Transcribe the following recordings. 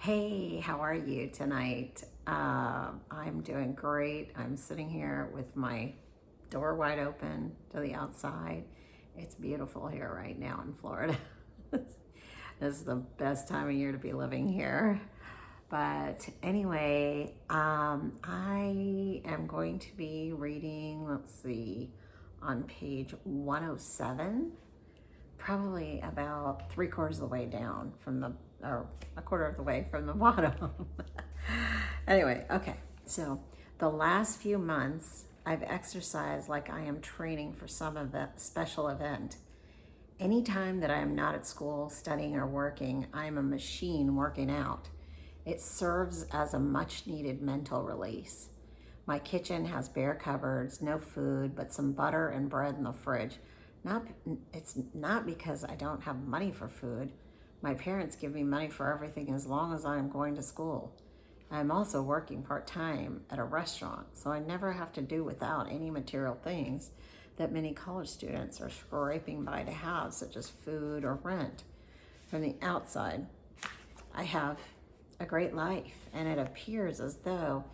Hey, how are you tonight? I'm doing great. I'm sitting here with my door wide open to the outside. It's beautiful here right now in Florida. This is the best time of year to be living here. But anyway, I am going to be reading, let's see, on page 107, probably about three-quarters of the way down from the, or a quarter of the way from the bottom. Anyway, okay, so the last few months I've exercised like I am training for some special event. Anytime that I am not at school, studying, or working, I am a machine working out. It serves as a much needed mental release. My kitchen has bare cupboards, no food, but some butter and bread in the fridge. It's not because I don't have money for food. My parents give me money for everything as long as I'm going to school. I'm also working part-time at a restaurant, so I never have to do without any material things that many college students are scraping by to have, such as food or rent. From the outside, I have a great life, and it appears as though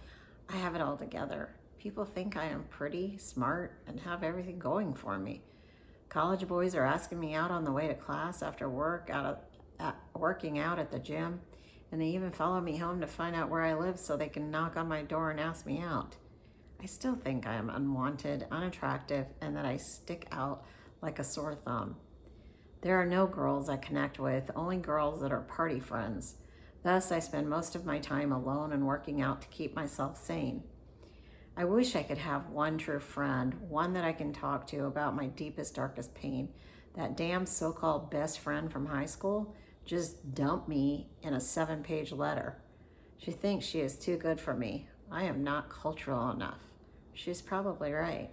I have it all together. People think I am pretty, smart, and have everything going for me. College boys are asking me out on the way to class after work, working out at the gym, and they even follow me home to find out where I live so they can knock on my door and ask me out. I still think I am unwanted, unattractive, and that I stick out like a sore thumb. There are no girls I connect with, only girls that are party friends. Thus, I spend most of my time alone and working out to keep myself sane. I wish I could have one true friend, one that I can talk to about my deepest, darkest pain. That damn so-called best friend from high school just dumped me in a 7-page letter. She thinks she is too good for me. I am not cultural enough. She's probably right.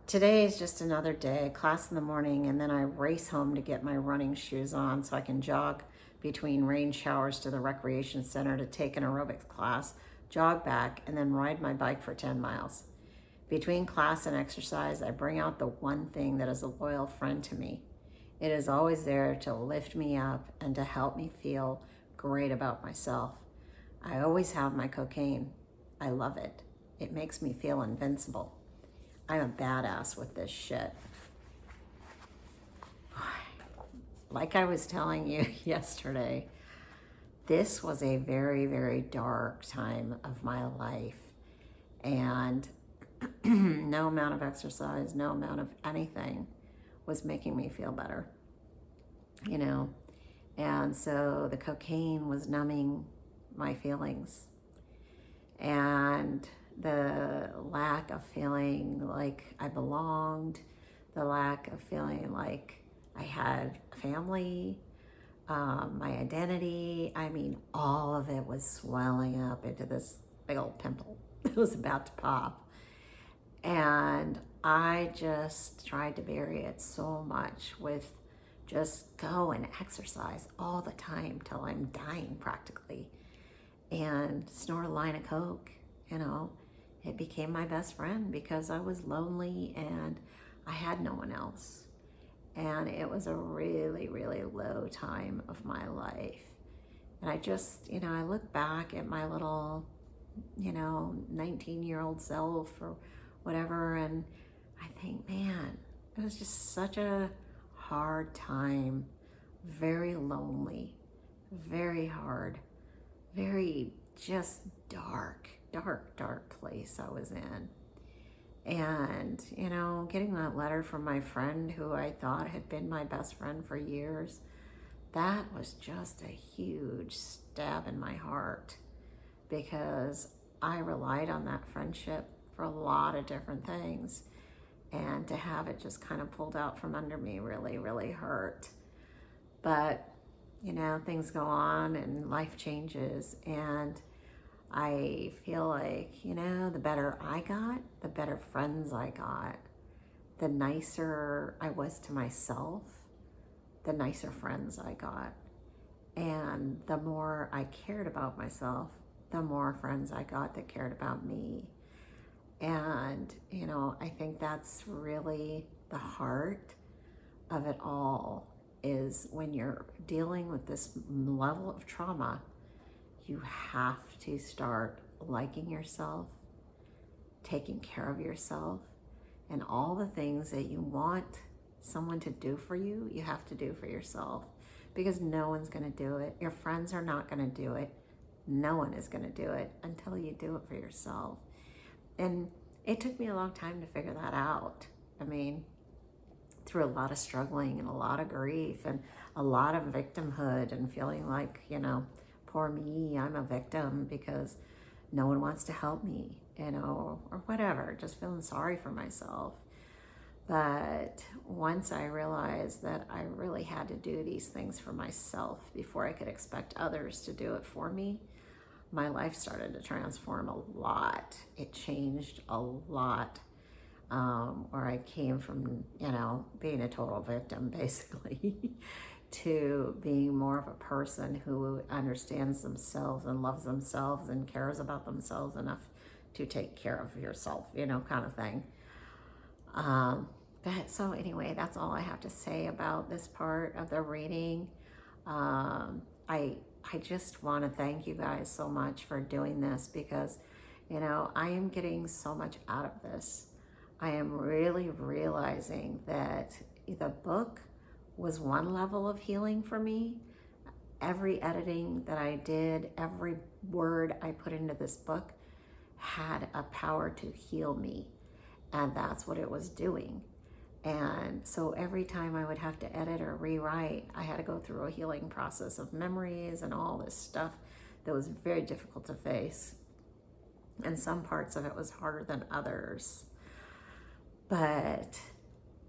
Today is just another day, class in the morning, and then I race home to get my running shoes on so I can jog between rain showers to the recreation center to take an aerobics class, jog back, and then ride my bike for 10 miles. Between class and exercise, I bring out the one thing that is a loyal friend to me. It is always there to lift me up and to help me feel great about myself. I always have my cocaine. I love it. It makes me feel invincible. I'm a badass with this shit. Like I was telling you yesterday, this was a very, very dark time of my life. And no amount of exercise, no amount of anything was making me feel better, you know? And so the cocaine was numbing my feelings. And the lack of feeling like I belonged, the lack of feeling like I had a family, my identity, I mean, all of it was swelling up into this big old pimple. It was about to pop. And I just tried to bury it so much with just go and exercise all the time till I'm dying practically. And snort a line of coke, you know. It became my best friend because I was lonely and I had no one else. And it was a really, really low time of my life. And I just, I look back at my little, 19-year-old self or whatever, and I think, man, it was just such a hard time, very lonely, very hard, very just dark place I was in. And, getting that letter from my friend who I thought had been my best friend for years, that was just a huge stab in my heart because I relied on that friendship for a lot of different things. And to have it just kind of pulled out from under me really, really hurt. But, things go on and life changes. And I feel like, the better I got, the better friends I got, the nicer I was to myself, the nicer friends I got. And the more I cared about myself, the more friends I got that cared about me. And, I think that's really the heart of it all, is when you're dealing with this level of trauma, you have to start liking yourself, taking care of yourself, and all the things that you want someone to do for you, you have to do for yourself, because no one's going to do it. Your friends are not going to do it. No one is going to do it until you do it for yourself. And it took me a long time to figure that out. I mean, through a lot of struggling and a lot of grief and a lot of victimhood and feeling like, you know, poor me, I'm a victim because no one wants to help me, you know, or whatever, just feeling sorry for myself. But once I realized that I really had to do these things for myself before I could expect others to do it for me, my life started to transform a lot. It changed a lot. Where I came from, you know, being a total victim, basically, to being more of a person who understands themselves and loves themselves and cares about themselves enough to take care of yourself, you know, kind of thing. So anyway, that's all I have to say about this part of the reading. I just want to thank you guys so much for doing this, because, you know, I am getting so much out of this. I am really realizing that the book was one level of healing for me. Every editing that I did, every word I put into this book had a power to heal me, and that's what it was doing. And so every time I would have to edit or rewrite, I had to go through a healing process of memories and all this stuff that was very difficult to face. And some parts of it was harder than others. But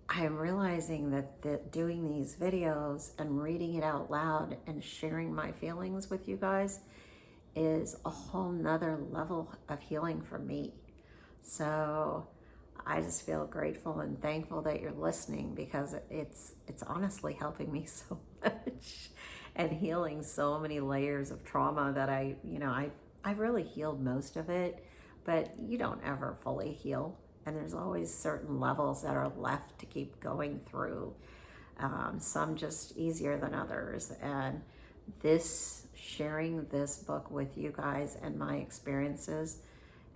I am realizing that doing these videos and reading it out loud and sharing my feelings with you guys is a whole nother level of healing for me. So I just feel grateful and thankful that you're listening, because it's honestly helping me so much and healing so many layers of trauma that I've really healed most of it, but you don't ever fully heal. And there's always certain levels that are left to keep going through. Some just easier than others. And sharing this book with you guys and my experiences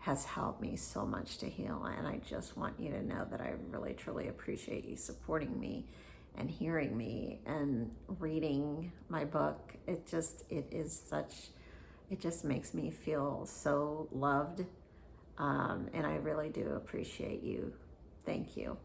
has helped me so much to heal. And I just want you to know that I really, truly appreciate you supporting me and hearing me and reading my book. It just makes me feel so loved. And I really do appreciate you. Thank you.